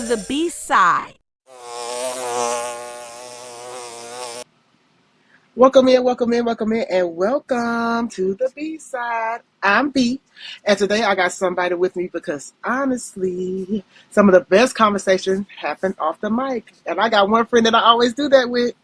the B side. Welcome in, welcome in, welcome in, and welcome to the B side. I'm B, and today I got somebody with me because honestly, some of the best conversations happen off the mic. And I got one friend that I always do that with.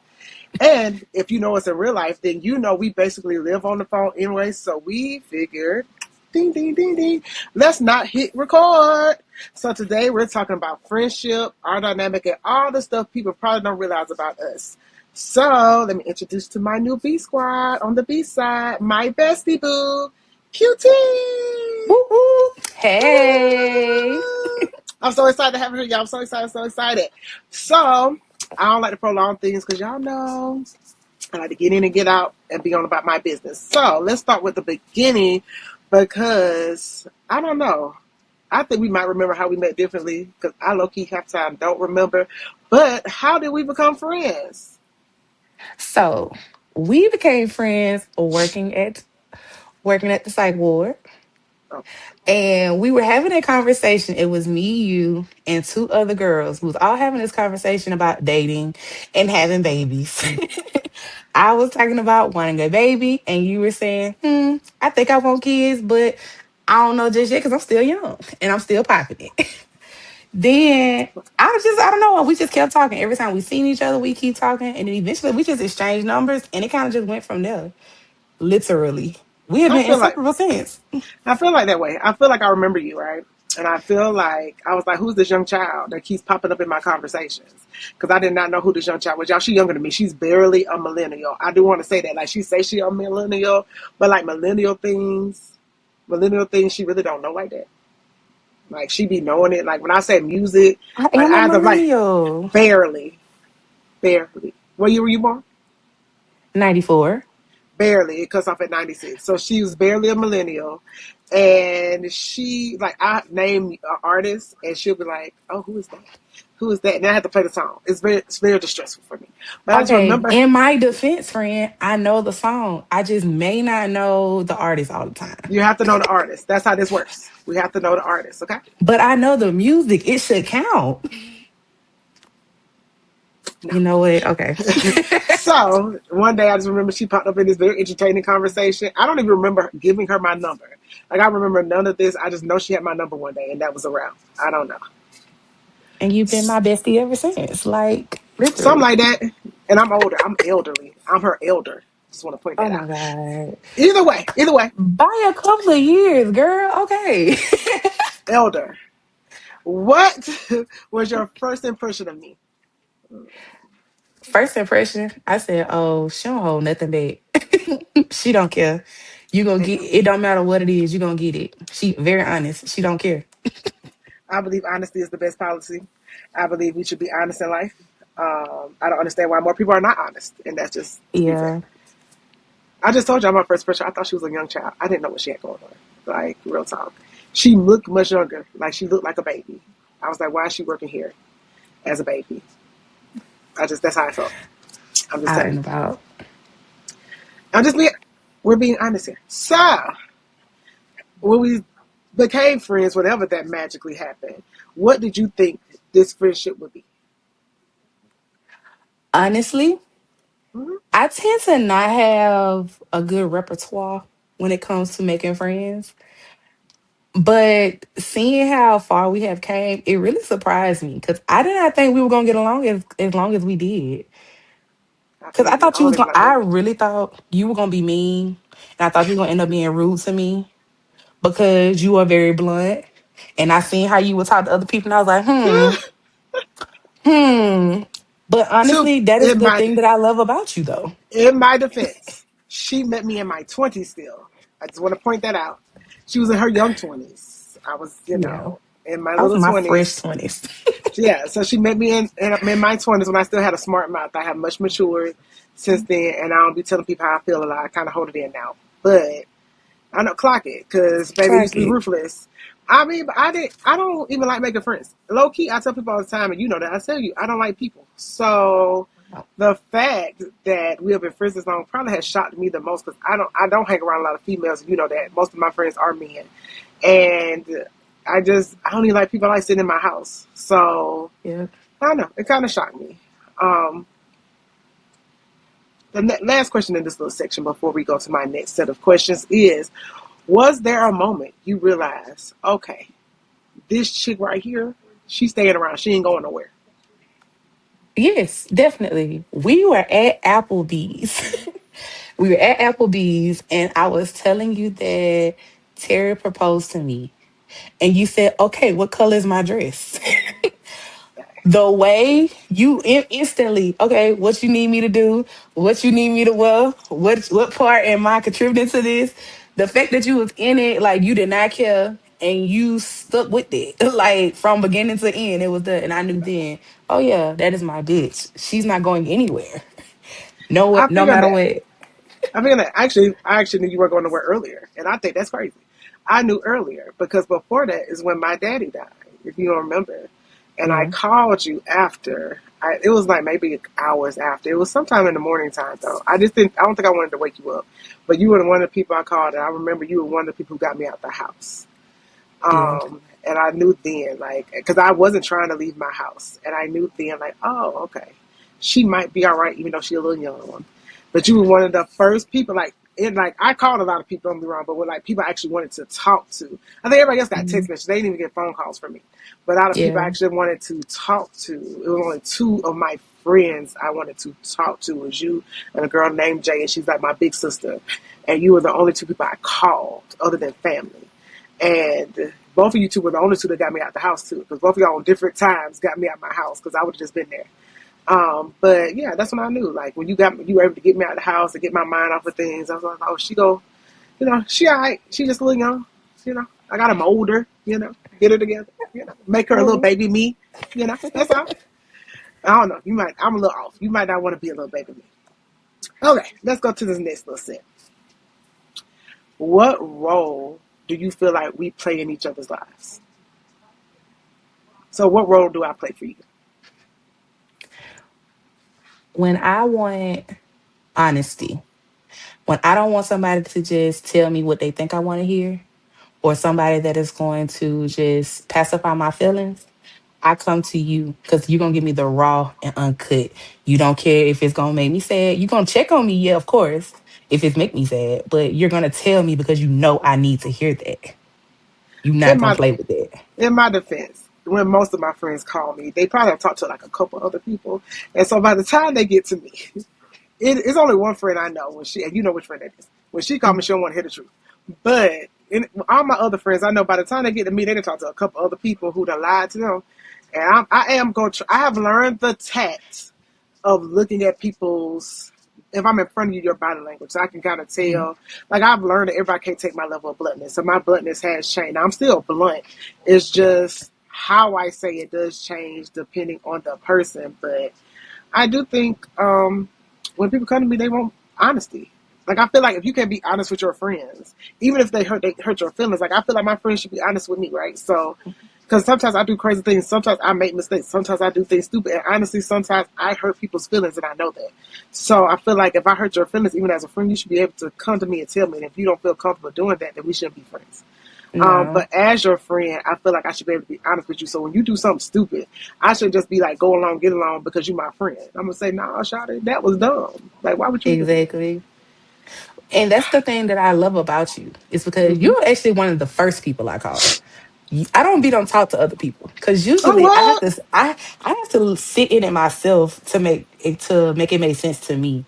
And if you know us in real life, then you know we basically live on the phone anyway. So we figured, ding, ding, ding, ding, let's not hit record. So today we're talking about friendship, our dynamic, and all the stuff people probably don't realize about us. So let me introduce to my new B squad on the B side, my bestie boo, QT. Woo woo. Hey. I'm so excited to have her here, y'all. I'm so excited, so excited. So I don't like to prolong things because y'all know I like to get in and get out and be on about my business. So let's start with the beginning because I don't know. I think we might remember how we met differently because I low-key half time don't remember. But how did we become friends? So we became friends working at the psych ward. Oh, And we were having a conversation. It was me, you, and two other girls. We was all having this conversation about dating and having babies. I was talking about wanting a baby, and you were saying, I think I want kids, but I don't know just yet because I'm still young and I'm still popping it. Then I don't know. We just kept talking. Every time we seen each other, we keep talking. And then eventually we just exchanged numbers and it kind of just went from there. Literally. We have I been feel like inseparable since. I feel like that way. I feel like I remember you, right? And I feel like I was like, "Who's this young child that keeps popping up in my conversations?" Because I did not know who this young child was. Y'all, she's younger than me. She's barely a millennial. I do want to say that. Like she say she a millennial, but like millennial things, she really don't know like that. Like she be knowing it. Like when I say music, I like am a I have to like millennial. barely, barely. What year were you born? 94. Barely. It cuts off at 96. So she was barely a millennial. And she, like, I name an artist and she'll be like, oh, who is that? Who is that? And I have to play the song. It's very distressful for me. But I just Okay. remember, In my defense, friend, I know the song. I just may not know the artist all the time. you have to know the artist. That's how this works. We have to know the artist, okay? But I know the music. It should count. No. You know what? Okay. So one day I just remember she popped up in this very entertaining conversation. I don't even remember giving her my number. Like I remember none of this. I just know she had my number one day and that was around. I don't know. And you've been my bestie ever since. Like, Something literally. like that. And I'm older. I'm elderly. I'm her elder. Just want to point Oh that my out. God. Either way, By a couple of years, girl. Okay. elder. What was your first impression of me? First impression, I said, oh, she don't hold nothing back. She don't care. You gonna get it, don't matter what it is, you gonna get it. She very honest. She don't care. I believe honesty is the best policy. I believe we should be honest in life. I don't understand why more people are not honest, and that's just to be fair. Yeah. I just told you I'm my first impression. I thought she was a young child. I didn't know what she had going on. Like real talk, she looked much younger. Like she looked like a baby. I was like, why is she working here as a baby? That's how I felt. I'm just Out telling and you. about. I'm just being. We're being honest here. So when we became friends, whatever that magically happened, what did you think this friendship would be? Honestly, Mhm. I tend to not have a good repertoire when it comes to making friends. But seeing how far we have came, it really surprised me because I did not think we were gonna get along as long as we did. I Because feel I you. thought I you don't was even gonna. like I babies. really thought you were gonna be mean, and I thought you were gonna end up being rude to me because you are very blunt. And I seen how you would talk to other people, and I was like, hmm. But to honestly, that is in the my thing that I love about you, though. in my defense, she met me in my 20s. Still, I just want to point that out. She was in her young 20s. I was, Yeah, in my I was little in my fresh 20s. 20s. Yeah, so she met me in my 20s when I still had a smart mouth. I have much matured since then, and I don't be telling people how I feel a lot. I kind of hold it in now, but I know clock it because baby used Clock to be it. ruthless. I mean, but I didn't. I don't even like making friends. Low key, I tell people all the time, and you know that. I tell you, I don't like people. So the fact that we have been friends this long probably has shocked me the most because I don't hang around a lot of females. You know that most of my friends are men, and I don't even like people like sitting in my house. So Yeah. I don't know. It kind of shocked me. Um, the last question in this little section before we go to my next set of questions is: was there a moment you realized, okay, this chick right here, she's staying around. She ain't going nowhere. Yes, definitely. We were at Applebee's. We were at Applebee's, and I was telling you that Terry proposed to me. And you said, okay, what color is my dress? The way you instantly, okay, what you need me to do, what you need me to wear, what part am I contributing to this? The fact that you was in it, like you did not care and you stuck with it, like from beginning to end, it was the, and I knew then, oh yeah, that is my bitch. She's not going anywhere. I No figured matter that. what. I figured that. I actually knew you were going to work earlier, and I think that's crazy. I knew earlier because before that is when my daddy died, if you don't remember. And I Yeah. called you after. It was like maybe hours after. It was sometime in the morning time though. I just didn't. I don't think I wanted to wake you up, but you were one of the people I called, and I remember you were one of the people who got me out the house. Yeah. And I knew then, like, because I wasn't trying to leave my house, and I knew then, like, oh, okay, she might be all right, even though she's a little young one. But you were one of the first people, like, like I called a lot of people on the wrong, but when like people I actually wanted to talk to, I think everybody else got text Mhm. messages. They didn't even get phone calls from me. But out of people I Yeah. actually wanted to talk to, it was only two of my friends I wanted to talk to. It was you and a girl named Jay, and she's like my big sister. And you were the only two people I called, other than family. And both of you two were the only two that got me out the house too, because both of y'all on different times got me out my house because I would have just been there. But yeah, that's when I knew. Like when you were able to get me out of the house and get my mind off of things. I was like, oh, she go, she alright. She just a little young. I got to mold her. Get her together. Make her a little Oh. baby me. That's all. I don't know. I'm a little off. You might not want to be a little baby me. Okay, let's go to this next little set. What role do you feel like we play in each other's lives? So, what role do I play for you? When I want honesty, when I don't want somebody to just tell me what they think I want to hear, or somebody that is going to just pacify my feelings, I come to you because you're gonna give me the raw and uncut. You don't care if it's gonna make me sad. You're gonna check on me, yeah, of course, if it's make me sad, but you're gonna tell me because you know I need to hear that. You're not In gonna my play with that. in my defense, when most of my friends call me, they probably have talked to like a couple other people, and so by the time they get to me, it's only one friend I know. When she, and you know which friend that is. When she called me, Mm. she don't want to hear the truth. But all my other friends, I know by the time they get to me, they done talk to a couple other people who done lied to them, and I am going to. I have learned the tact of looking at people's, if I'm in front of you, your body language. So I can kind of Mm. tell. Like I've learned that everybody can't take my level of bluntness. So my bluntness has changed. Now, I'm still blunt. It's just how I say it does change depending on the person. But I do think when people come to me, they want honesty. Like I feel like if you can be honest with your friends, even if they hurt your feelings, like I feel like my friends should be honest with me, right? So, because sometimes I do crazy things, sometimes I make mistakes, sometimes I do things stupid, and honestly, sometimes I hurt people's feelings, and I know that. So I feel like if I hurt your feelings, even as a friend, you should be able to come to me and tell me. And if you don't feel comfortable doing that, then we shouldn't be friends. No, But as your friend, I feel like I should be able to be honest with you. So when you do something stupid, I should just be like, go along, get along because you're my friend. I'm gonna say, nah, Shawty, that was dumb. Like, why would you do that? exactly. And that's the thing that I love about you is because Mm-hmm. you're actually one of the first people I call. I don't be don't talk to other people because Oh, usually what? I have to sit in it myself to make it make sense to me.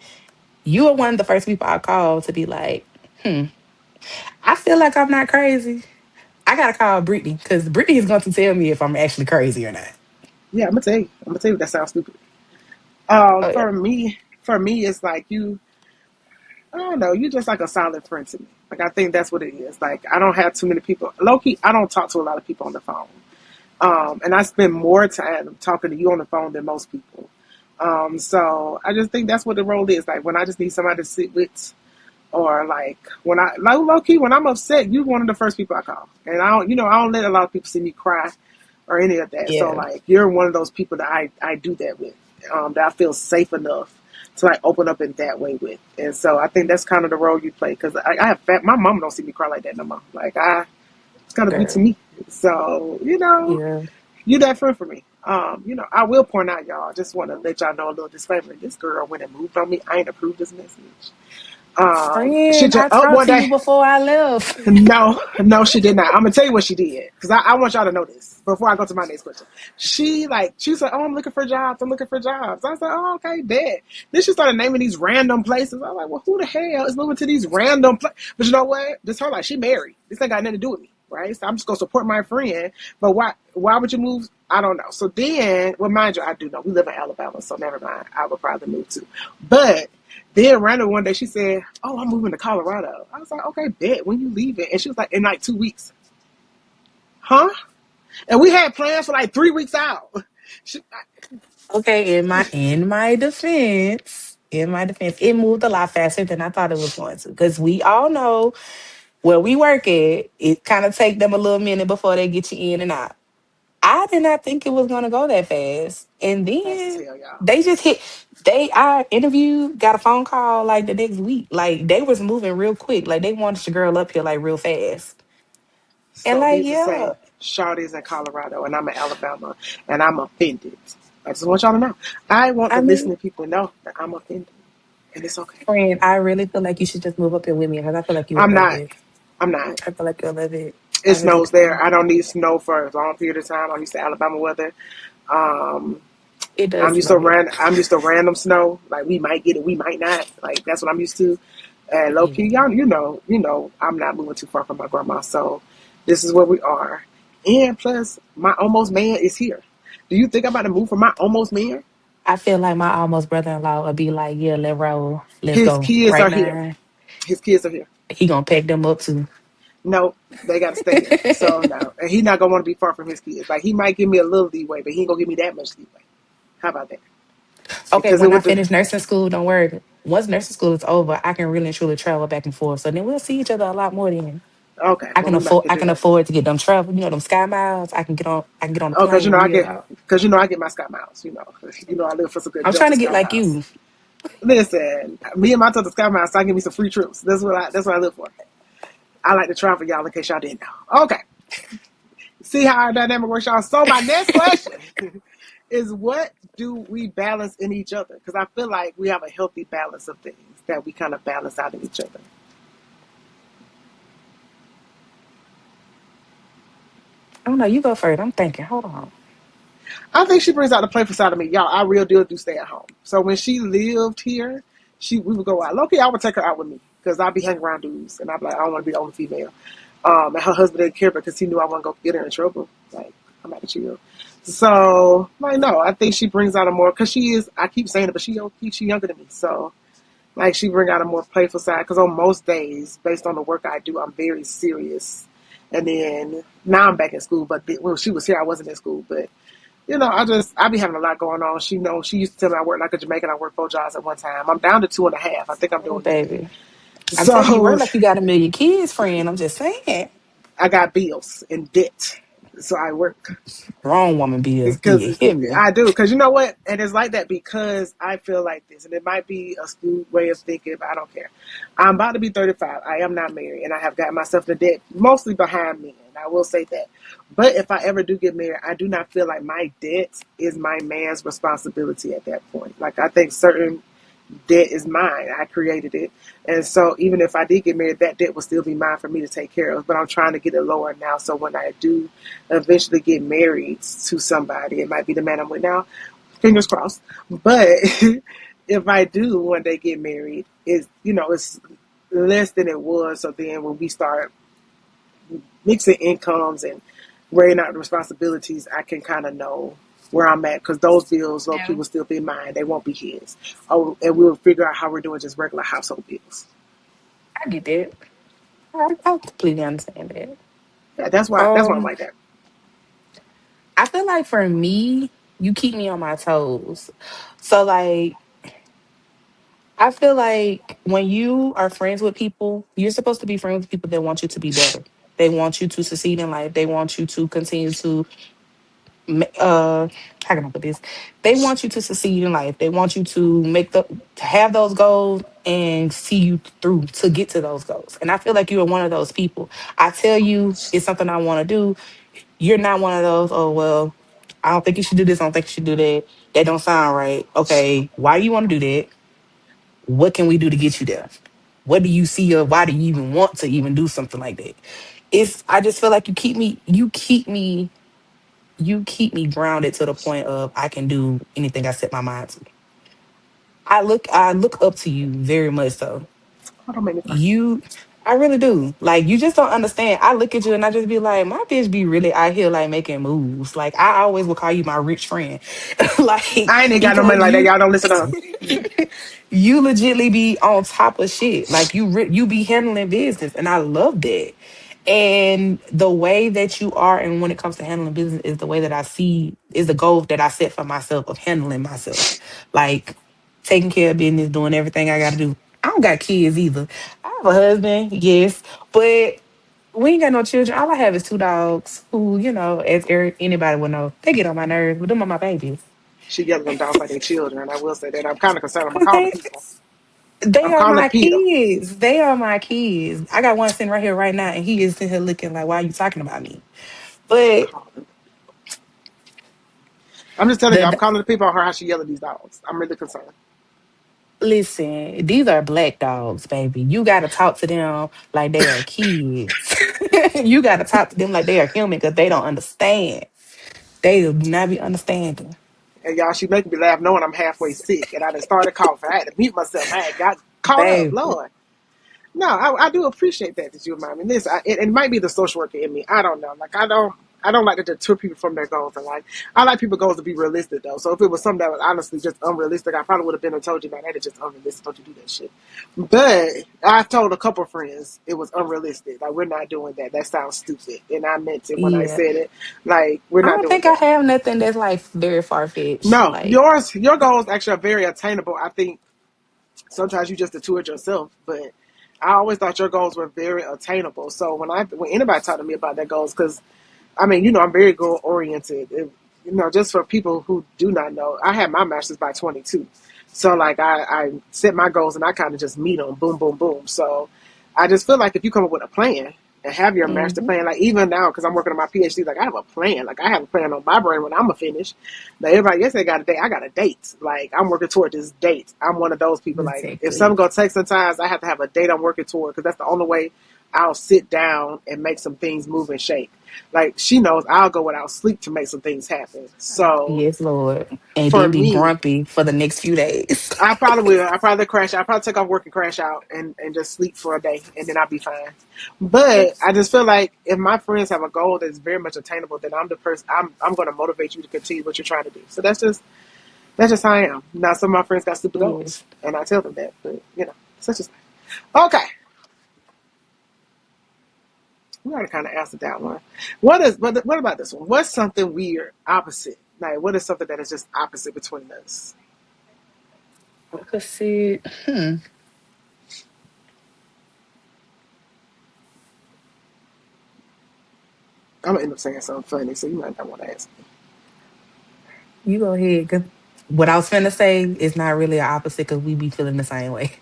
You are one of the first people I call to be like, I feel like I'm not crazy. I gotta call Brittany because Brittany is going to tell me if I'm actually crazy or not. Yeah, I'm gonna tell you. I'm gonna tell you that sounds stupid. Oh yeah, For me, it's like you. I don't know. You just like a solid friend to me. Like I think that's what it is. Like I don't have too many people. Low key, I don't talk to a lot of people on the phone. And I spend more time talking to you on the phone than most people. So I just think that's what the role is. Like when I just need somebody to sit with, or like when like low key when I'm upset, you're one of the first people I call. And I don't let a lot of people see me cry or any of that. So yeah, like you're one of those people that I do that with. That I feel safe enough to like open up in that way with. And so I think that's kind of the role you play because I have my mom don't see me cry like that no more. Like it's kind of good to girl. me. So, Yeah. you that friend for me. I will point out, y'all. I just want to let y'all know a little disclaimer. This girl went and moved on me. I ain't approved this message. She Friend, just I up talked one to day. you before I left. No, no, she did not. I'm gonna tell you what she did because I want y'all to know this before I go to my next question. She said, "Oh, I'm looking for jobs. I'm looking for jobs." I was like, "Oh, okay, bet." Then she started naming these random places. I was like, "Well, who the hell is moving to these random places?" But you know what? This her like she married. This ain't got nothing to do with me, right? So I'm just gonna support my friend. But why would you move? I don't know. So then, well, mind you, I do know we live in Alabama, so never mind. I would probably move too, but. Then random one day she said, "Oh, I'm moving to Colorado." I was like, "Okay, bet. When you leaving?" And she was like, "In like 2 weeks." Huh? And we had plans for like 3 weeks out. She, Okay, in my defense, it moved a lot faster than I thought it was going to. Because we all know where we work at, it kind of take them a little minute before they get you in and out. I did not think it was gonna go that fast. And fast as then hell, y'all. they just hit I interviewed, got a phone call like the next week. Like they was moving real quick. Like they wanted the girl up here like real fast. And So like, needs to yeah. say, Shawty's in Colorado and I'm in Alabama and I'm offended. I just want y'all to know. I want I the mean, listening people to know that I'm offended. And it's okay. friend, I really feel like you should just move up here with me because I feel like you would I'm love not. it. I'm not. I feel like you'll love it. It I really snows there. do. I don't need snow for a long period of time. I'm used to Alabama weather. Um, It does snow here. I'm used to random snow. Like we might get it, we might not. Like that's what I'm used to. And low key, Yeah. y'all, I'm not moving too far from my grandma, so this is where we are. And plus, my almost man is here. Do you think I'm about to move for my almost man? I feel like my almost brother-in-law would be like, yeah, let roll. Let's His go kids right are here. now. His kids are here. He gonna pack them up too. No, they got to stay here. So no, and he not gonna want to be far from his kids. Like he might give me a little leeway, but he ain't gonna give me that much leeway. How about that? Okay, Because it when I went to finish nursing school, don't worry. Once nursing school is over, I can really and truly travel back and forth. So then we'll see each other a lot more then. okay. I Well, can we might have afford to I do can that. afford to get them travel, them sky miles. I can get on the Oh, plane real. I get my Scott Miles. I live for some good I'm trying Delta to get Sky like Miles. you. Listen, me and my Delta Sky Miles, I give me some free trips. That's what I live for. I like to travel, y'all, in case y'all didn't know. Okay, see how our dynamic works, y'all. So my next question is, what do we balance in each other? Because I feel like we have a healthy balance of things that we kind of balance out in each other. I don't know. You go first. I'm thinking. Hold on. I think she brings out the playful side of me. Y'all, I real deal do stay at home. So when she lived here, we would go out. Loki, I would take her out with me because I'd be hanging around dudes and I'd be like, I don't want to be the only female. And her husband didn't care because he knew I wasn't going to get her in trouble. Like, I'm about to chill. So, like, no, I think she brings out a more, because she is, I keep saying it, but she younger than me. So, like, she bring out a more playful side because on most days, based on the work I do, I'm very serious. And then now I'm back in school, but when she was here, I wasn't in school. But I be having a lot going on. She used to tell me I work like a Jamaican. I work 4 jobs at one time. I'm down to 2.5. I think I'm Oh, doing good. baby. I'm telling you, you So work like you got a million kids, friend. I'm just saying. I got bills and debt. So I work Wrong woman bills. Do because you hear me? I do. Because you know what? And it's like that because I feel like this, and it might be a skewed way of thinking, but I don't care. I'm about to be 35. I am not married, and I have gotten myself into debt mostly behind men. I will say that. But if I ever do get married, I do not feel like my debt is my man's responsibility at that point. Like I think certain debt is mine. I created it. And so even if I did get married, that debt will still be mine for me to take care of. But I'm trying to get it lower now. So when I do eventually get married to somebody, it might be the man I'm with now, fingers crossed. But if I do one day get married, it's less than it was. So then when we start mixing incomes and weighing out the responsibilities, I can kind of know where I'm at because those bills, low key, Yeah. will still be mine. They won't be his. Oh, and we'll figure out how we're doing just regular household bills. I get that. I completely understand that. Yeah, that's why I'm Um, like that. I feel like for me, you keep me on my toes. So like I feel like when you are friends with people, you're supposed to be friends with people that want you to be better. They want you to succeed in life. They want you to continue to how can I put this? They want you to succeed in life. They want you to to have those goals and see you through to get to those goals. And I feel like you are one of those people. I tell you it's something I want to do. You're not one of those, oh well, I don't think you should do this, I don't think you should do that. That don't sound right. Okay, why do you want to do that? What can we do to get you there? What do you see, or why do you even want to even do something like that? I just feel like you keep me grounded to the point of I can do anything I set my mind to. I look up to you very much so. Hold on, make me cry. You I really do. Like you just don't understand. I look at you and I just be like, my bitch be really out here like making moves. Like I always will call you my rich friend. Like I ain't even got no money because like that. you Y'all don't listen to her. you legitly be on top of shit. Like you be handling business, and I love that. And the way that you are, and when it comes to handling business, is the way that I see is the goal that I set for myself of handling myself, like taking care of business, doing everything I got to do. I don't got kids either. I have a husband, yes, but we ain't got no children. All I have is two dogs who, as anybody would know, they get on my nerves, but them are my babies. She yelling them dogs like they children, and I will say that I'm kind of concerned. I'm gonna Cause call the people. they I'm are calling my Peter. kids. They are my kids. I got one sitting right here right now, and he is sitting here looking like, why are you talking about me? But I'm just telling you, I'm the calling the people on her how she yelling these dogs. I'm really concerned. listen, these are black dogs, baby. You gotta talk to them like they are kids. You gotta talk to them like they are human because they don't understand. They do not be understanding. And y'all, she making me laugh knowing I'm halfway sick, and I done started coughing. I had to mute myself. I had got caught up. Baby. Lord. No, I do appreciate that you remind me. This it might be the social worker in me. I don't know. Like I don't like to deter people from their goals. And like I like people goals to be realistic though. So if it was something that was honestly just unrealistic, I probably would have been and told you, man, that is just unrealistic. Don't you do that shit. But I've told a couple friends it was unrealistic. Like we're not doing that. That sounds stupid, and I meant it when I Yeah. said it. Like we're I not don't doing think I that. have nothing that's like very far fetched. No, Like, your goals actually are very attainable. I think sometimes you just do it yourself, but I always thought your goals were very attainable. So when anybody talked to me about their goals, because I mean, I'm very goal oriented. Just for people who do not know, I had my master's by 22. So like I set my goals and I kind of just meet them, boom, boom, boom. So I just feel like if you come up with a plan and have your master hmm plan, like even now because I'm working on my PhD, like I have a plan. Like I have a plan on my brain when I'm gonna finish. Now everybody else they got a date. I got a date. Like I'm working toward this date. I'm one of those people. Like if something exactly. gonna take some time, I have to have a date I'm working toward because that's the only way I'll sit down and make some things move and shake. Like she knows I'll go without sleep to make some things happen. So Yes, Lord. And for then be me, grumpy for the next few days. I probably will. I probably crash. I probably take off work and crash out and just sleep for a day and then I'll be fine. But I just feel like if my friends have a goal that's very much attainable, then I'm the person. I'm going to motivate you to continue what you're trying to do. So that's just how I am. Now some of my friends got stupid goals, Yes. and I tell them that. But such as okay. We already kind of answered that one. What about this one? What's something weird opposite? Like what is something that is just opposite between us? Opposite. I'm gonna end up saying something funny, so you might not want to ask me. You go ahead. 'Cause what I was finna say is not really an opposite because we be feeling the same way.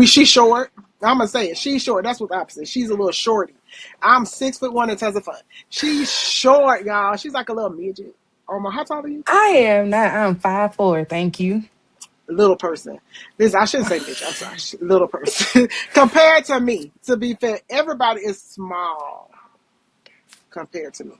She's short. I'm gonna say it. She's short. That's what's opposite. She's a little shorty. I'm 6'1" and tons of fun. She's short, y'all. She's like a little midget. Oh my, how tall are you? I am not. I'm 5'4". Thank you. Little person. This I shouldn't say midget. I'm sorry. Little person. Compared to me, to be fair, everybody is small compared to me.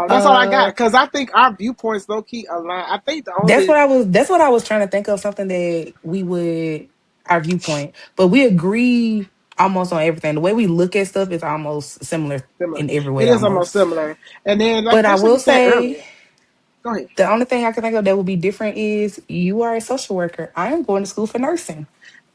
That's all I got Uh, because I think our viewpoints low key align. I think the that's only what I was. That's what I was trying to think of. Something that we would our viewpoint, but we agree almost on everything. The way we look at stuff is almost similar similar. in every It way, is almost almost. similar. And then But I like you will said say, earlier. Go ahead. the only thing I can think of that would be different is you are a social worker. I am going to school for nursing.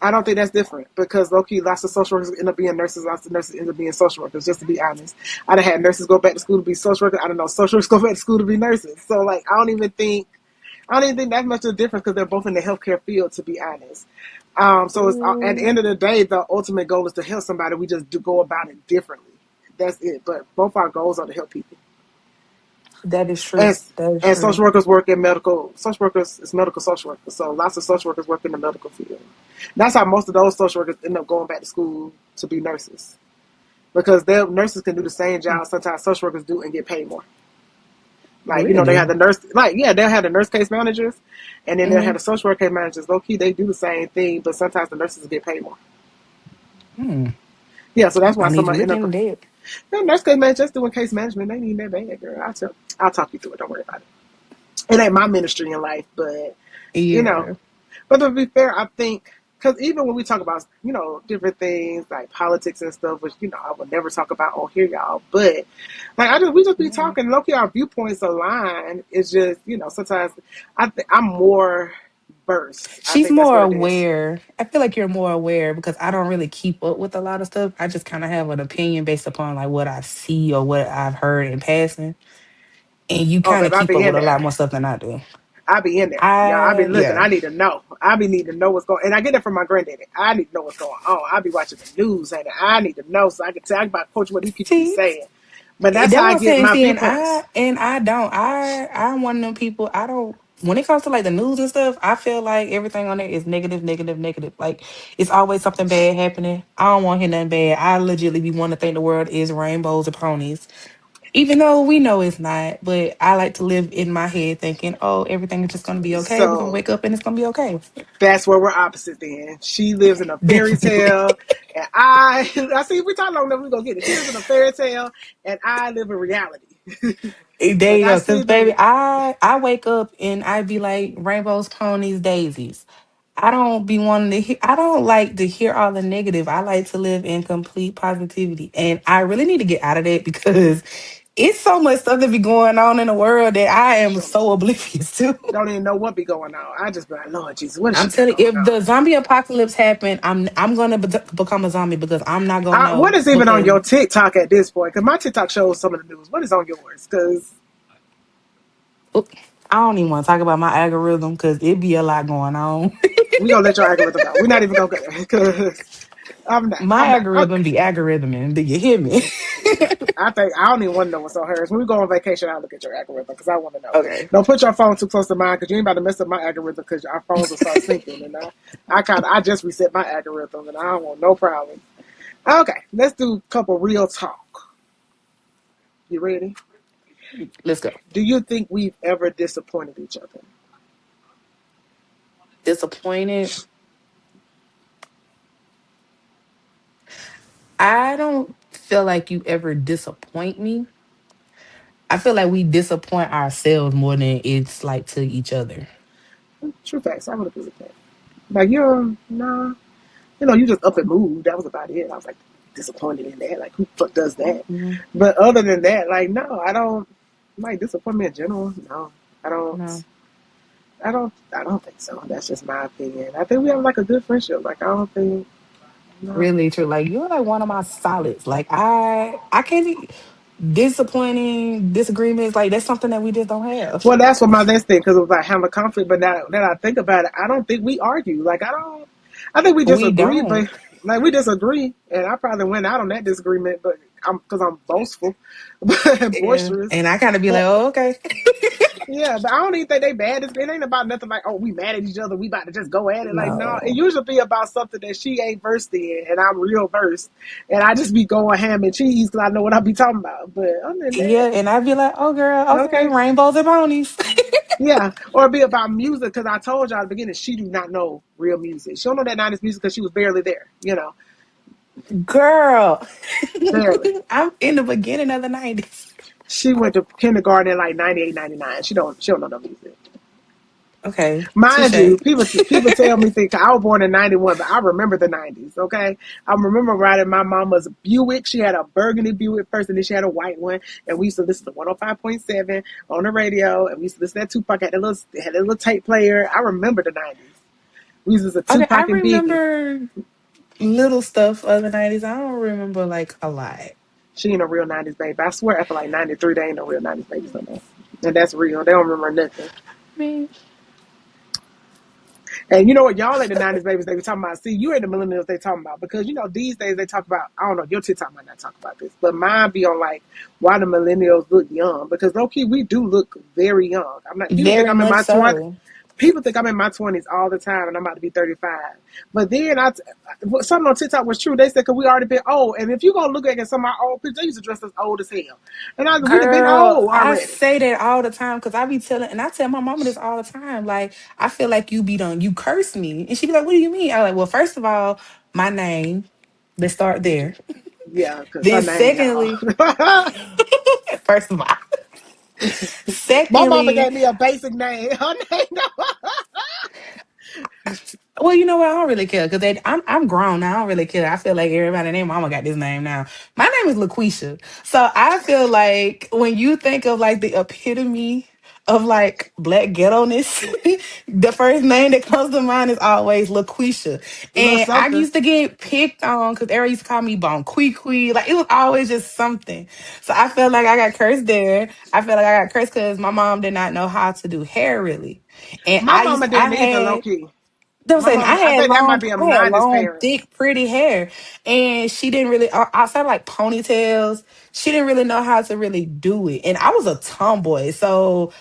I don't think that's different because low key, lots of social workers end up being nurses, lots of nurses end up being social workers, just to be honest. I done had nurses go back to school to be social workers. I don't know social workers go back to school to be nurses. So like I don't even think that's much of a difference because they're both in the healthcare field to be honest. So it's at the Ooh. end of the day, the ultimate goal is to help somebody. We just do go about it differently. That's it. But both our goals are to help people. That is true. And That is and true. social workers work in medical. Social workers is medical social workers. So lots of social workers work in the medical field. That's how most of those social workers end up going back to school to be nurses because their nurses can do the same job sometimes social workers do and get paid more. Like, they have Really? the nurse, like, yeah, they'll have the nurse case managers, and then they'll have Mm-hmm. the social work case managers. Low key, they do the same thing, but sometimes the nurses get paid more. Hmm. Yeah, so that's I why need to somebody look end up. into that. The nurse case manager just doing case management. They need that bad, girl. I'll talk you through it. Don't worry about it. It ain't my ministry in life, but you know. Yeah. But to be fair, I think because even when we talk about different things like politics and stuff, which I would never talk about on here, y'all. But like we just be Yeah. talking. Low key, our viewpoints align. It's just sometimes I'm more versed. I She's think that's more what it is. aware. I feel like you're more aware because I don't really keep up with a lot of stuff. I just kind of have an opinion based upon like what I see or what I've heard in passing. And you Oh, kind of baby, I keep be up in with a lot there. more stuff than I do. I be in there. Yeah, I be looking. Yeah. I need to know. I be need to know what's going. And I get it from my granddaddy. I need to know what's going on. I be watching the news, and I need to know so I can tell about coach what these people be See, saying. But that's that's how what I I'm get saying. my See, and viewpoints. I don't. I'm one of them people. I don't. When it comes to like the news and stuff, I feel like everything on there is negative, negative, negative. Like it's always something bad happening. I don't want to hear nothing bad. I legitimately be wanting to think the world is rainbows and ponies, even though we know it's not. But I like to live in my head thinking, oh, everything is just gonna be okay. We're gonna So wake up and it's gonna be okay. that's where we're opposite. Then she lives in a fairy Definitely. tale, and I see if we talk long enough, we gonna get it. She lives in a fairy tale, and I live in reality. There Like you I go. Cause see baby, the I wake up and I be like rainbows, ponies, daisies. I don't be wanting to hear. I don't like to hear all the negative. I like to live in complete positivity, and I really need to get out of that because it's so much stuff that be going on in the world that I am show me. so oblivious to. Don't even know what be going on. I just be like, Lord Jesus, what does I'm she got telling going you, if on? the zombie apocalypse happen, I'm gonna become a zombie because I'm not gonna What know is even on because your TikTok at this point? Because my TikTok shows some of the news. What is on yours? Because oop, I don't even want to talk about my algorithm because it be a lot going on. we gonna let your algorithm go. We're not even gonna go there because I'm not. My I'm not. algorithm be algorithming. Do you hear me? I think I don't even want to know what's on hers. When we go on vacation, I'll look at your algorithm because I want to know. Okay. Don't put your phone too close to mine because you ain't about to mess up my algorithm because our phones will start syncing. And I just reset my algorithm and I don't want no problem. Okay, let's do a couple real talk. You ready? Let's go. Do you think we've ever disappointed each other? Disappointed. I don't feel like you ever disappoint me. I feel like we disappoint ourselves more than it's like to each other. True facts. I would agree with that. Like nah. You just up and moved. That was about it. I was like disappointed in that. Like who the fuck does that? Mm-mm, But other than that, like no, I don't like disappointment in general. No, I don't. no. I don't think so. That's just my opinion. I think we have like a good friendship. Like I don't think no. Really true. Like you're like one of my solids. Like I can't disappointing disagreements, like that's something that we just don't have. Well, that's what my next thing because it was like handle conflict. But now that I think about it, I don't think we argue. Like I don't. I think we We disagree, but don't. like we disagree, and I probably went out on that disagreement. But I'm because I'm boastful, but Yeah. boisterous. And I kind of be like, But oh, okay. yeah, but I don't even think they bad. It ain't about nothing like, oh, we mad at each other. We about to just go at it. Like, no, it No. usually be about something that she ain't versed in, and I'm real versed, and I just be going ham and cheese because I know what I be talking about. But other than that, Yeah, and I'd be like, oh girl, okay, okay, rainbows and ponies. yeah, or be about music because I told y'all at the beginning she do not know real music. She don't know that '90s music because she was barely there. Girl. Barely. I'm in the beginning of the 90s. She went to kindergarten in like 98, 99. She don't know no music. Okay, Mind you, touche. people tell me think I was born in '91, but I remember the '90s. Okay, I remember riding my mama's Buick. She had a burgundy Buick first, and then she had a white one. And we used to listen to 105.7 on the radio, and we used to listen to Tupac. Had a little tape player. I remember the '90s. We used to listen to Okay, I Tupac and Biggie. remember little stuff of the 90s. I don't remember like a lot. She ain't a real '90s baby. I swear, after like '93, they ain't no real '90s babies no more. And that's real. They don't remember nothing. I mean, And you know what? Y'all ain't the 90s babies they be talking about. See, you ain't the millennials they talking about. Because, these days they talk about, I don't know, your TikTok might not talk about this, but mine be on like, why the millennials look young. Because low key, we do look very young. I'm not, people think Very I'm in much my 20s. so. People think I'm in my 20s all the time and I'm about to be 35. But then something on TikTok was true. They said, because we already been old. And if you go look at some of my old pictures, they used to dress us old as hell. And we'd have been Girl, old I already. say that all the time because I be telling, and I tell my mama this all the time. Like, I feel like you be done, you curse me. And she be like, what do you mean? I like, well, first of all, my name, let's start there. Yeah, because her Then, name, y'all. secondly, first of all, My mama secondly, gave me a basic name. Her name, well, you know what? I don't really care because I'm grown now. I don't really care. I feel like everybody named mama got this name now. My name is LaQuisha. So I feel like when you think of like the epitome of like black ghetto-ness, the first name that comes to mind is always LaQuisha. little And I something. used to get picked on because everybody used to call me Bon Qui. Like it was always just something. So I felt like I got cursed there. I felt like I got cursed because my mom did not know how to do hair really. And My mama I didn't either, low had key. I'm My saying mama, I think that might be a I had 90s long, parents. thick, pretty hair, and she didn't really outside of like ponytails. She didn't really know how to really do it, and I was a tomboy, so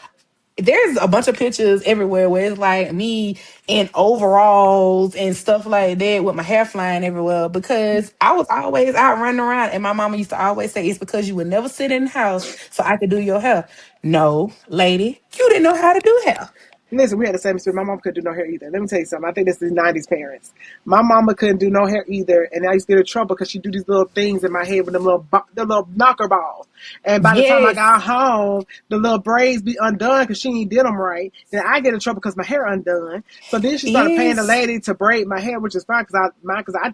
there's a bunch of pictures everywhere where it's like me in overalls and stuff like that with my hair flying everywhere because I was always out running around, and my mama used to always say it's because you would never sit in the house so I could do your hair. No, lady, you didn't know how to do hair. Listen, we had the same experience. My mom couldn't do no hair either. Let me tell you something. I think this is 90s parents. My mama couldn't do no hair either, and I used to get in trouble because she do these little things in my head with the little knocker balls. And by the time I Yes, got home, the little braids be undone because she ain't did them right. Then I get in trouble because my hair undone. So then she started paying the yes. lady to braid my hair, which is fine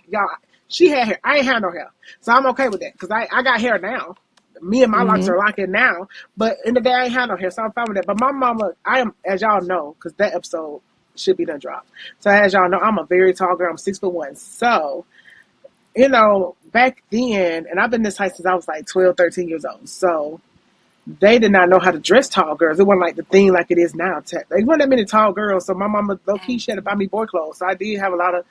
y'all, she had hair. I ain't had no hair, so I'm okay with that because I got hair now. Me and my locks Mm-hmm. are locked in now, but in the day I ain't had no hair, so I'm fine with that. But my mama, I am, as y'all know, because that episode should be done dropped. So as y'all know, I'm a very tall girl. I'm 6'1". So back then, and I've been this height since I was like 12, 13 years old. So they did not know how to dress tall girls. It wasn't like the thing like it is now. There wasn't that many tall girls. So my mama, low key, she had to buy me boy clothes. So I did have a lot of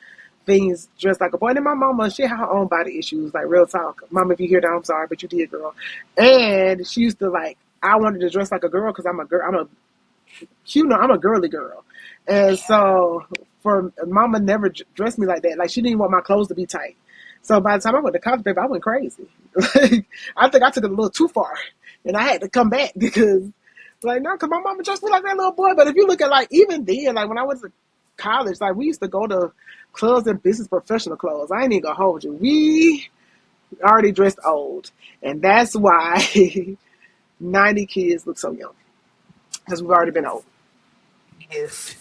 things dressed like a boy. And then my mama, she had her own body issues, like real talk. Mama, if you hear that, I'm sorry, but you did, girl. And she used to like, I wanted to dress like a girl because I'm a girl. I'm a girly girl. And so for mama never dressed me like that. Like she didn't want my clothes to be tight. So by the time I went to college, baby, I went crazy. Like, I think I took it a little too far, and I had to come back because, like, no, because my mama dressed me like that little boy. But if you look at like even then, like when I went to college, like we used to go to clubs and business professional clothes. I ain't even gonna hold you. We already dressed old, and that's why 90 kids look so young because we've already been old. Yes.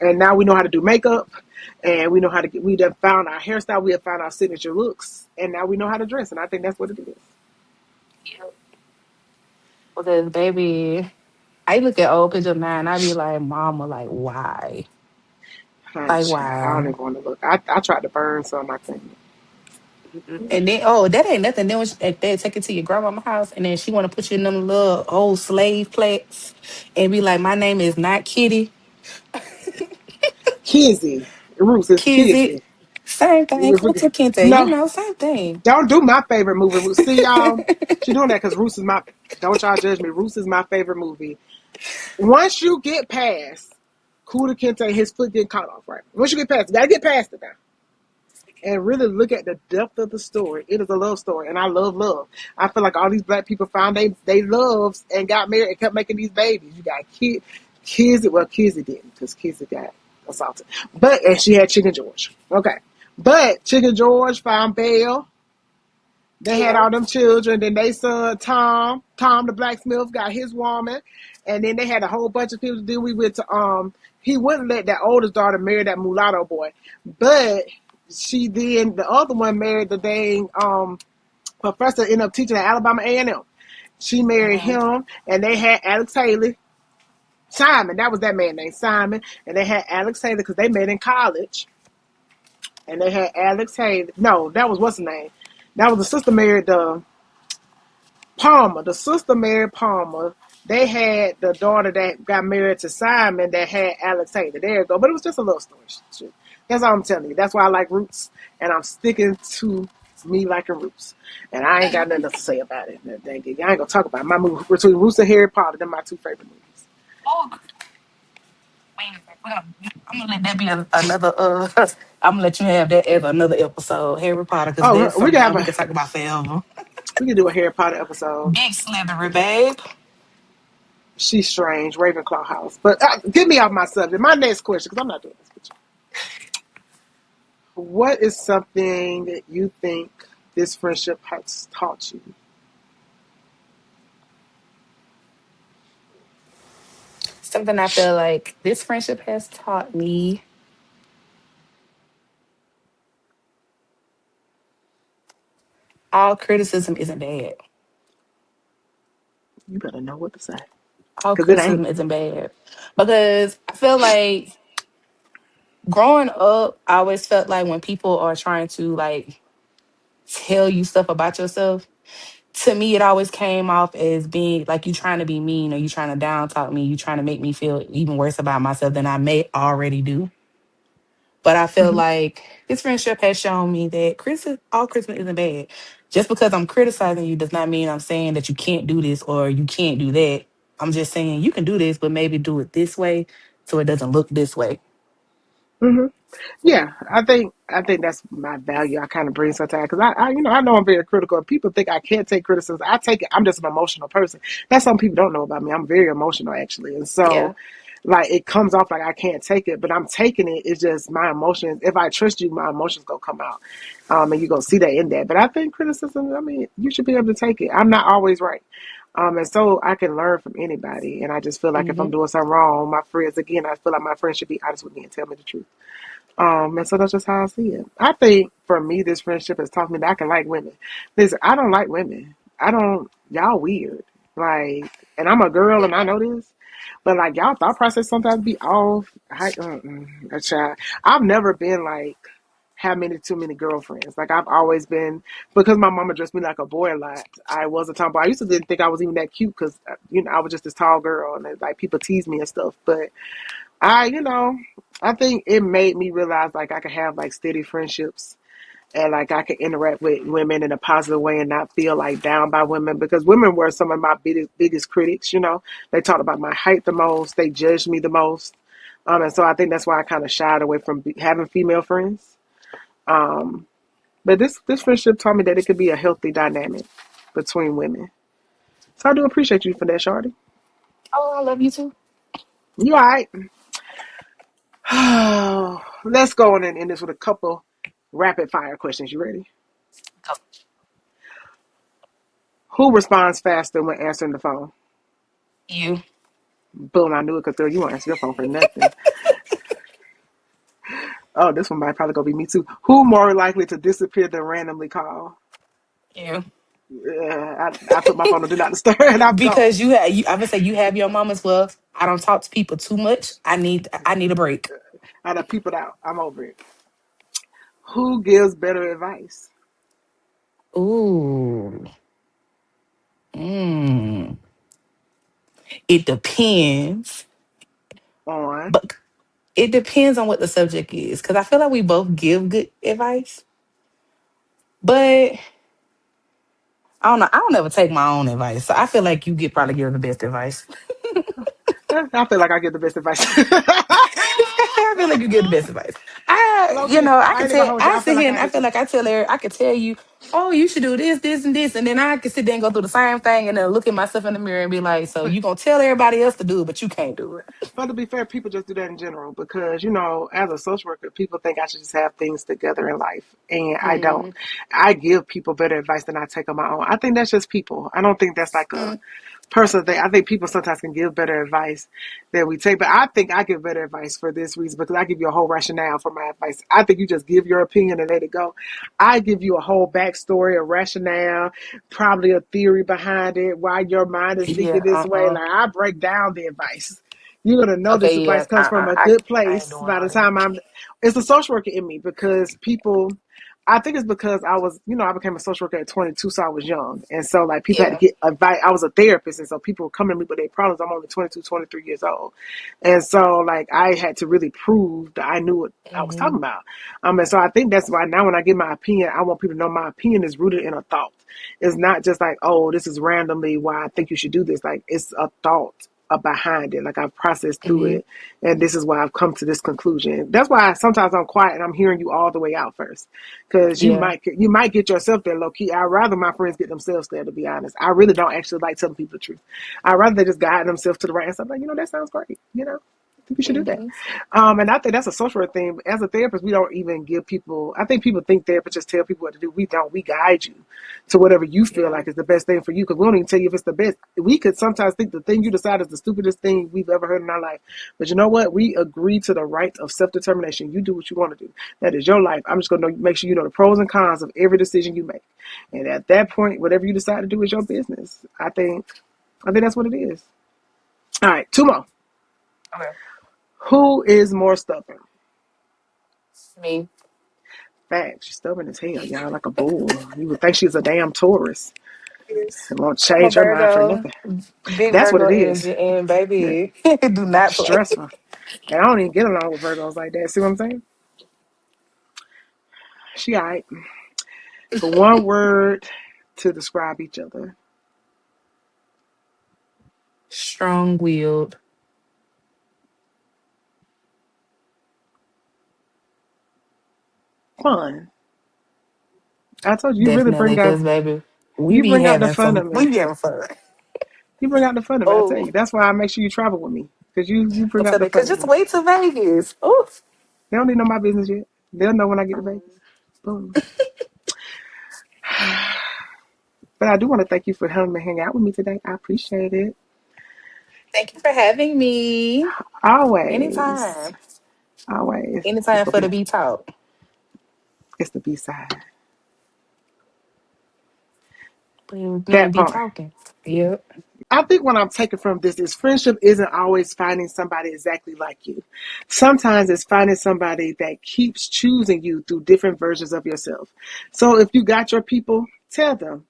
And now we know how to do makeup, and we know how to get. We have found our hairstyle. We have found our signature looks, and now we know how to dress. And I think that's what it is. Yep. Because baby, I look at old pictures now and I be like, Mama, like why? Honey, Like child, I don't why? even want to look. I tried to burn some. I think And then that ain't nothing. Then when they take it to your grandmama's house and then she want to put you in them little old slave plaques and be like, my name is not Kitty, Kizzy, Roots is Kizzy. Kizzy. Same thing. Kunta Kinte, No, same thing. don't do my favorite movie. Roots. See y'all, she doing that because Roots is my. Don't y'all judge me. Roots is my favorite movie. Once you get past Kuda Kente, his foot getting caught off, right? Once you get past, you gotta get past it now and really look at the depth of the story. It is a love story, and I love love. I feel like all these black people found they loves and got married and kept making these babies. You got Kizzy, well, Kizzy didn't because Kizzy got assaulted, and she had Chicken George. Okay, but Chicken George found bail. They had Yeah. all them children. Then they son Tom the blacksmith got his woman, and then they had a whole bunch of people. Then we went to he wouldn't let that oldest daughter marry that mulatto boy, but she then the other one married the dang professor ended up teaching at Alabama A&M. She married Mhm. him, and they had Alex Haley. Simon, that was that man named Simon, and they had Alex Haley because they met in college, and they had Alex Haley. No, that was what's the name? That was the sister married the Palmer. The sister married Palmer. they had the daughter that got married to Simon that had Alex Taylor. There you go. But it was just a little story. That's all I'm telling you. That's why I like Roots, and I'm sticking to me liking Roots. And I ain't got nothing else to say about it. I ain't gonna talk about it. My movie between Roots and Harry Potter. They're my two favorite movies. Oh, I'm gonna let that be another. I'm gonna let you have that as another episode, Harry Potter, because Oh, that's we can something have we a can talk about forever. we can do a Harry Potter episode. Big Slithery, babe. She's strange, Ravenclaw house. But get me off my subject. My next question, because I'm not doing this with you. What is something that you think this friendship has taught you? Something I feel like this friendship has taught me. All criticism isn't bad. You better know what to say, All because it ain't. criticism isn't bad. Because I feel like growing up, I always felt like when people are trying to like tell you stuff about yourself, to me it always came off as being like you trying to be mean, or you trying to down talk me, you trying to make me feel even worse about myself than I may already do. But I feel Mm-hmm. like this friendship has shown me that all criticism isn't bad. Just because I'm criticizing you does not mean I'm saying that you can't do this or you can't do that. I'm just saying you can do this, but maybe do it this way so it doesn't look this way. Mm-hmm. Yeah, I think that's my value. I kind of bring sometimes because I know I'm very critical. People think I can't take criticism. I take it. I'm just an emotional person. That's something people don't know about me. I'm very emotional actually, and so Yeah. like it comes off like I can't take it, but I'm taking it. It's just my emotions. If I trust you, my emotions gonna come out, and you gonna see that in that. But I think criticism. I mean, you should be able to take it. I'm not always right. And so I can learn from anybody, and I just feel like if I'm Hmm. doing something wrong, my friends, again, I feel like my friends should be honest with me and tell me the truth. And so that's just how I see it. I think for me, this friendship has taught me that I can like women. Listen, I don't like women. I don't. Y'all weird. Like, and I'm a girl, and I know this. But like, y'all thought process sometimes be off. A child. I've never been like have many too many girlfriends. Like I've always been because my mama dressed me like a boy a lot. I was a tomboy. I used to didn't think I was even that cute because I was just this tall girl, and like people tease me and stuff. But I think it made me realize like I could have like steady friendships and like I could interact with women in a positive way and not feel like down by women because women were some of my biggest critics. They talked about my height the most, they judged me the most, and so I think that's why I kind of shied away from having female friends. Um, but this friendship taught me that it could be a healthy dynamic between women. So I do appreciate you for that, Shorty. Oh, I love you too. You all right? Let's go on and end this with a couple rapid fire questions. You ready? Go. Who responds faster when answering the phone? You. Boom, I knew it because girl, you won't answer your phone for nothing. Oh, this one might probably go be me too. Who more likely to disappear than randomly call? You. Yeah, I put my phone on do not disturb and I'm gone. Because I would say you have your moments. Well, I don't talk to people too much. I need a break. I done peep it out. I'm over it. Who gives better advice? Ooh. Mm. It depends. On. But it depends on what the subject is. Because I feel like we both give good advice. But I don't know. I don't ever take my own advice. So I feel like you get probably give the best advice. I feel like I get the best advice. I feel like you give the best advice. Low key, I I can ain't even tell. hold you. I I feel sit like here and I I do feel too. like I tell her. I could tell you, oh, you should do this, this, and this, and then I can sit there and go through the same thing, and then look at myself in the mirror and be like, so you gonna tell everybody else to do it, but you can't do it. But to be fair, people just do that in general because, as a social worker, people think I should just have things together in life. And I don't. Mm, I give people better advice than I take on my own. I think that's just people. I don't think that's like a mm, personal thing. I think people sometimes can give better advice than we take. But I think I give better advice for this reason because I give you a whole rationale for my advice. I think you just give your opinion and let it go. I give you a whole backstory, a rationale, probably a theory behind it, why your mind is thinking yeah. this way. Like I break down the advice. You're gonna know this Okay. Yeah. advice comes from a I good I ain't place doing by all the that. time it's a social worker in me because people I think it's because I was, I became a social worker at 22, so I was young. And so, like, people had to Yeah. get advice. I was a therapist, and so people were coming to me with their problems. I'm only 22, 23 years old. And so, like, I had to really prove that I knew what I was talking Hmm. about. And so I think that's why now when I give my opinion, I want people to know my opinion is rooted in a thought. It's not just like, oh, this is randomly why I think you should do this. Like, it's a thought behind it. Like, I've processed through Hmm. it, and this is why I've come to this conclusion. That's why sometimes I'm quiet and I'm hearing you all the way out first, because Yeah. you might get yourself there low key. I'd rather my friends get themselves there. To be honest, I really don't actually like telling people the truth. I'd rather they just guide themselves to the right answer. Like, that sounds great. I think you should do that. Hmm. And I think that's a social work thing. As a therapist, we don't even give people. I think people think therapists just tell people what to do. We don't. We guide you to whatever you feel Yeah. like is the best thing for you. Because we don't even tell you if it's the best. We could sometimes think the thing you decide is the stupidest thing we've ever heard in our life. But you know what? We agree to the right of self determination. You do what you want to do. That is your life. I'm just going to make sure you know the pros and cons of every decision you make. And at that point, whatever you decide to do is your business. I think that's what it is. All right, two more. Okay. Who is more stubborn? Me. Facts. She's stubborn as hell, y'all, like a bull. You would think she's a damn Taurus. Yes. It won't I'm a change her mind for Virgo. nothing. Big That's what Virgo it is. energy, and Yeah. baby, do not play. Stressful. And I don't even get along with Virgos like that. See what I'm saying? She alright. But one word to describe each other. Strong willed. Fun. I told you, Definitely, because baby, you bring out the fun of we me. be having fun. You bring out the fun of me, I tell Oh, you. That's why I make sure you travel with me. Because you I'm bring out telling the you, because fun in just me. wait to Vegas. Oh, They don't need to know my business yet. They'll know when I get to Vegas. Boom. But I do want to thank you for helping me hang out with me today. I appreciate it. thank you for having me. Always. Anytime. Always. It's Anytime gonna for be the B talk. it's the B side. We gonna That be part. talking. Yep. I think what I'm taking from this is friendship isn't always finding somebody exactly like you. Sometimes it's finding somebody that keeps choosing you through different versions of yourself. So if you got your people, tell them.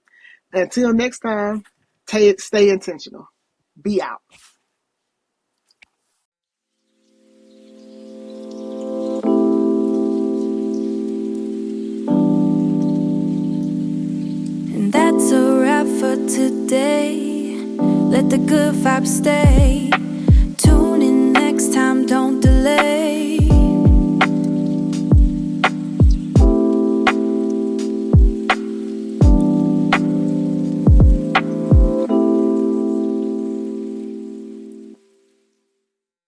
Until next time, stay intentional. Be out. And that's a wrap for today. Let the good vibes stay.